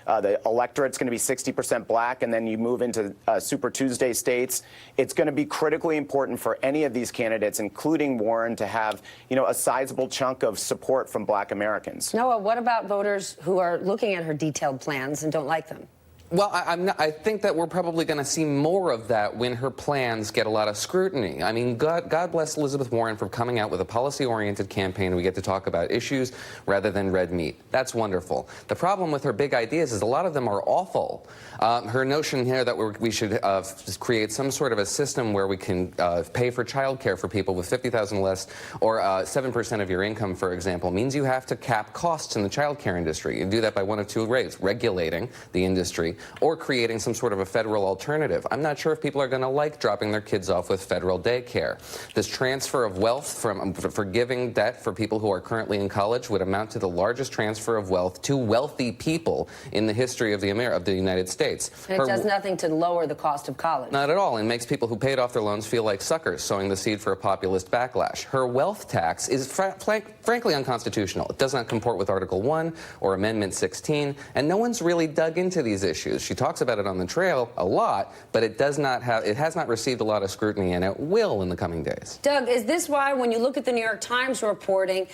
the electorate's going to be 60% black, and then you move into Super Tuesday states. It's going to be critically important for any of these candidates, including Warren, to have, a sizable chunk of support from black Americans. Noah, what about voters who are looking at her detailed plans and don't like them? Well, I think that we're probably going to see more of that when her plans get a lot of scrutiny. I mean, God bless Elizabeth Warren for coming out with a policy-oriented campaign. We get to talk about issues rather than red meat. That's wonderful. The problem with her big ideas is a lot of them are awful. Her notion here that we should create some sort of a system where we can pay for child care for people with $50,000 less, or 7% of your income, for example, means you have to cap costs in the child care industry. You do that by one of two ways: regulating the industry, or creating some sort of a federal alternative. I'm not sure if people are going to like dropping their kids off with federal daycare. This transfer of wealth from forgiving debt for people who are currently in college would amount to the largest transfer of wealth to wealthy people in the history of the United States. And it does nothing to lower the cost of college. Not at all. It makes people who paid off their loans feel like suckers, sowing the seed for a populist backlash. Her wealth tax is frankly unconstitutional. It does not comport with Article 1 or Amendment 16, and no one's really dug into these issues. She talks about it on the trail a lot, but it has not received a lot of scrutiny, and it will in the coming days. Doug, is this why, when you look at the New York Times reporting,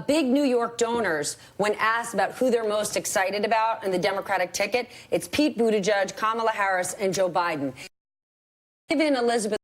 big New York donors, when asked about who they're most excited about in the Democratic ticket, it's Pete Buttigieg, Kamala Harris, and Joe Biden. Even Elizabeth